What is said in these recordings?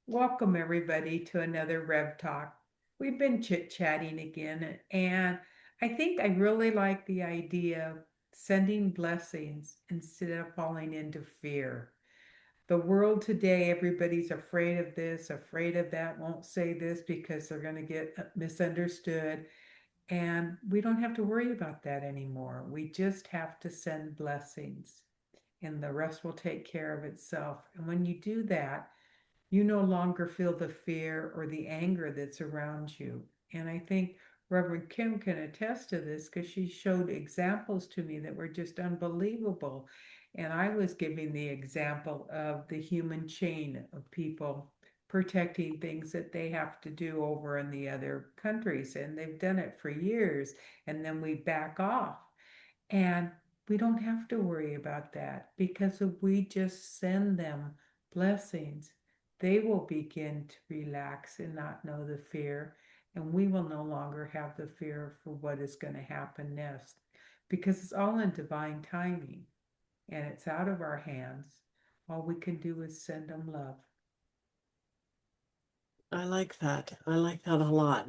Welcome, everybody, to another Rev Talk. We've been chit-chatting again, and I think I really like the idea of sending blessings instead of falling into fear. The world today, everybody's afraid of this, afraid of that, won't say this because they're going to get misunderstood. And we don't have to worry about that anymore. We just have to send blessings, and the rest will take care of itself. And when you do that, you no longer feel the fear or the anger that's around you. And I think Reverend Kim can attest to this because she showed examples to me that were just unbelievable. And I was giving the example of the human chain of people protecting things that they have to do over in the other countries. And they've done it for years. And then we back off. And we don't have to worry about that because if we just send them blessings, they will begin to relax and not know the fear. And we will no longer have the fear for what is going to happen next because it's all in divine timing and it's out of our hands. All we can do is send them love. I like that. I like that a lot.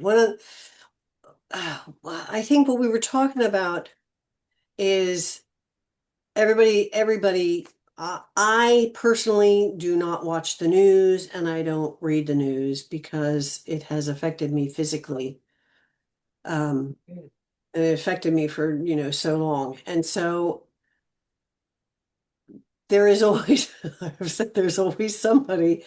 I think what we were talking about is everybody. I personally do not watch the news and I don't read the news because it has affected me physically. Um, and it affected me for, so long. And so there is always, I've said there's always somebody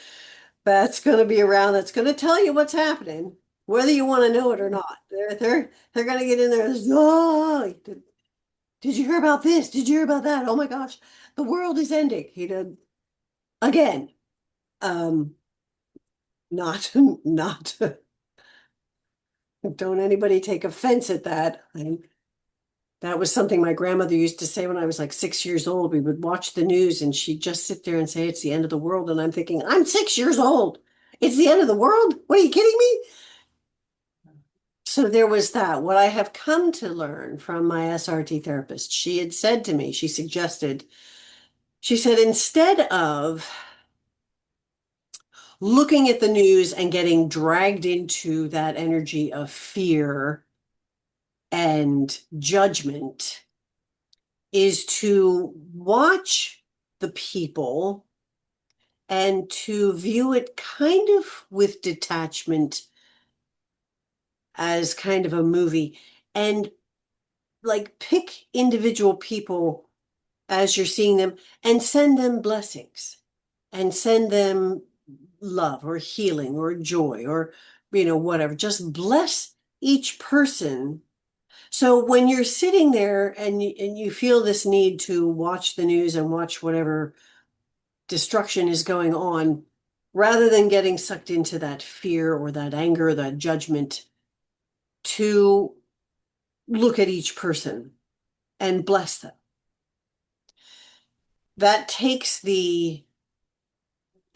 that's going to be around that's going to tell you what's happening, whether you want to know it or not. They're going to get in there. Oh, did you hear about this? Did you hear about that? Oh my gosh, the world is ending. He did again. Um, not not. Don't anybody take offense at that. That was something my grandmother used to say when I was like 6 years old. We would watch the news and she'd just sit there and say it's the end of the world. And I'm thinking, I'm 6 years old. It's the end of the world? What are you kidding me? So there was that. What I have come to learn from my SRT therapist, she had said to me, she said, instead of looking at the news and getting dragged into that energy of fear and judgment, is to watch the people and to view it kind of with detachment as kind of a movie and like pick individual people as you're seeing them and send them blessings and send them love or healing or joy or whatever. Just bless each person. So when you're sitting there and you feel this need to watch the news and watch whatever destruction is going on, rather than getting sucked into that fear or that anger or that judgment, to look at each person and bless them. That takes the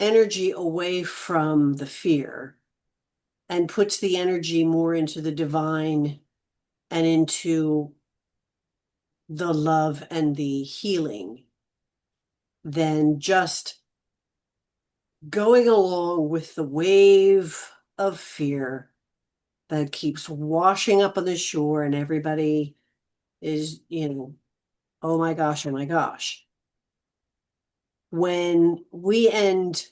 energy away from the fear and puts the energy more into the divine and into the love and the healing than just going along with the wave of fear that keeps washing up on the shore and everybody is, oh my gosh, oh my gosh. When we end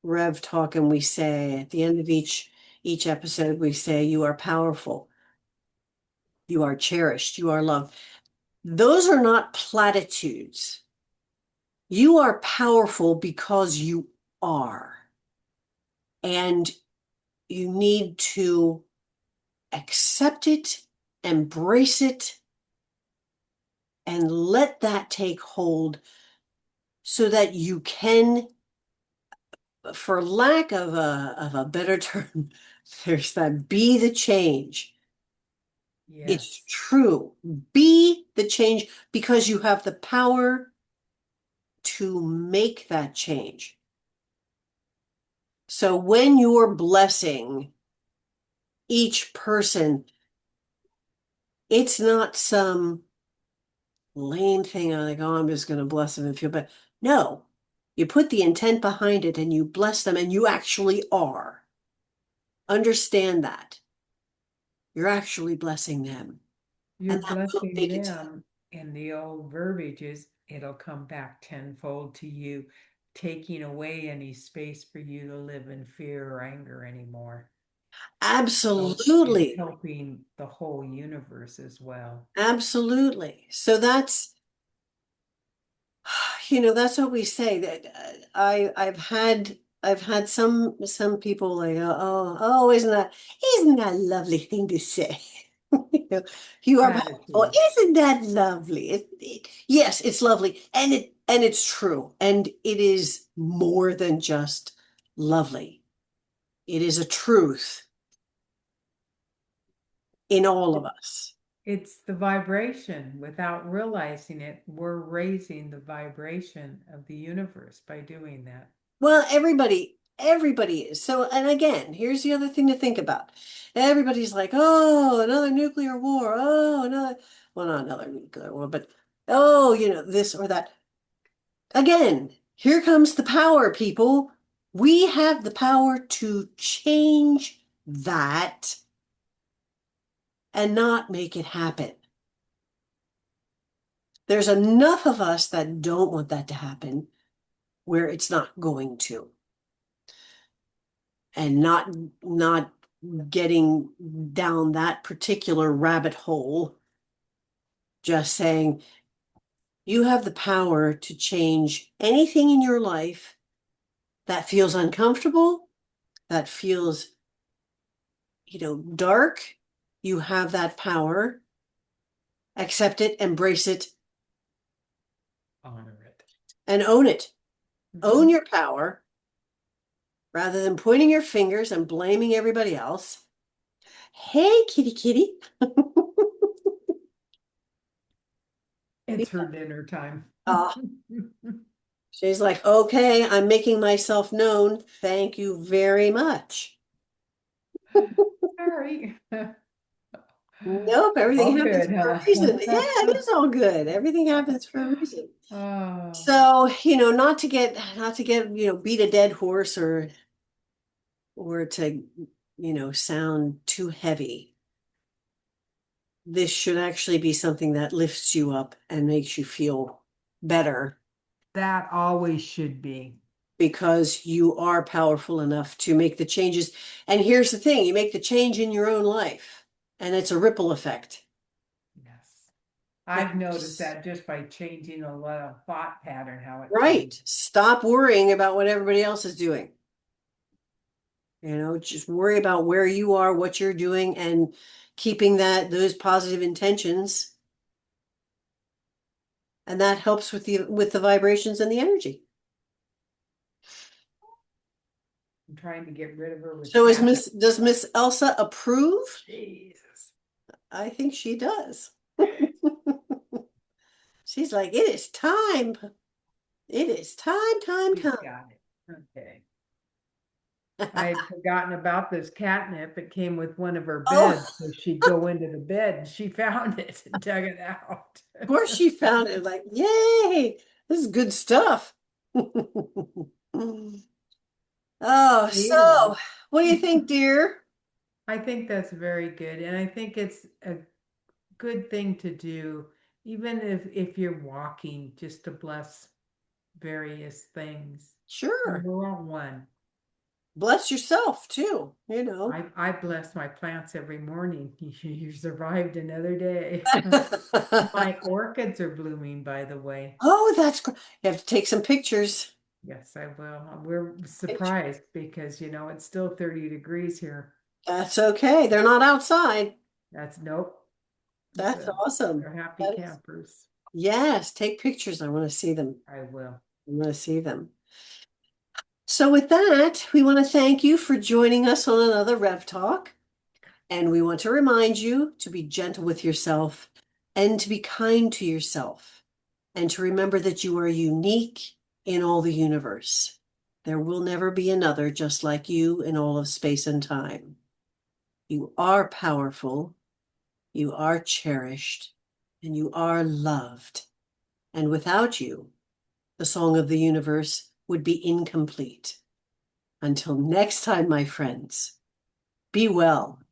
Rev Talk and we say at the end of each episode, we say, you are powerful, you are cherished, you are loved. Those are not platitudes. You are powerful because you are. And you need to accept it, embrace it, and let that take hold so that you can, for lack of a better term, there's that be the change. It's Yes. true. Be the change because you have the power to make that change. So when you're blessing each person, it's not some lame thing like, oh, I'm just going to bless them and feel bad. No, You put the intent behind it and you bless them, and you actually are. Understand that. You're actually blessing them. You're And that will blessing make it to them. them, and the old verbiage is it'll come back tenfold to you, taking away any space for you to live in fear or anger anymore. So it's Absolutely. helping the whole universe as well. Absolutely. So that's, that's what we say that I've had some people like, oh, isn't that a lovely thing to say? You know, you are powerful. Gratitude. Isn't that lovely? Yes, it's lovely, and it's true, and it is more than just lovely. It is a truth in all of us. It's the vibration. Without realizing it, we're raising the vibration of the universe by doing that. Well, everybody is. So, and again, here's the other thing to think about. Everybody's like, oh, another nuclear war. Oh, well, not another nuclear war, but oh, this or that. Again, here comes the power, people. We have the power to change that and not make it happen. There's enough of us that don't want that to happen where it's not going to. And not getting down that particular rabbit hole, just saying you have the power to change anything in your life that feels uncomfortable, that feels, dark. You have that power. Accept it, embrace it, Honor it. and own it. Own Mhm. your power rather than pointing your fingers and blaming everybody else. Hey, kitty, kitty. It's her dinner time. Ah, she's like, okay, I'm making myself known. Thank you very much. Sorry. Nope, All everything happens good, for a huh? reason. Yeah, it is all good. Everything happens for a reason. Oh, So, not to get, beat a dead horse or to, sound too heavy. This should actually be something that lifts you up and makes you feel better that always should be. because you are powerful enough to make the changes. And here's the thing, you make the change in your own life, and it's a ripple effect. Yes. I've noticed Yes. that just by changing a little thought pattern, how it Right. changes. Stop worrying about what everybody else is doing. Just worry about where you are, what you're doing, and keeping those positive intentions. And that helps with the vibrations and the energy. I'm trying to get rid of her with So catnip. does Miss Elsa approve? Jesus. I think she does. She's like, it is time. It is time, time, She's time. got it. Okay. I had forgotten about this catnip. It came with one of her Oh, beds. So she'd go into the bed and she found it and dug it out. of course she found it. Like, yay, this is good stuff. Oh, so Anyway, what do you think, dear? I think that's very good. And I think it's a good thing to do, even if you're walking, just to bless various things. Sure. We're all one. Bless yourself too. I bless my plants every morning. You survived another day. My orchids are blooming, by the way. Oh, that's great. You have to take some pictures. Yes, I will. We're Picture. surprised because, it's still 30 degrees here. That's okay. They're not outside. That's nope. That's awesome. They're happy That is, campers. yes, take pictures. I want to see them. I will. I want to see them. So with that, we want to thank you for joining us on another Rev Talk. And we want to remind you to be gentle with yourself and to be kind to yourself and to remember that you are unique in all the universe. There will never be another just like you in all of space and time. You are powerful, you are cherished, and you are loved. And without you, the song of the universe would be incomplete. Until next time, my friends, be well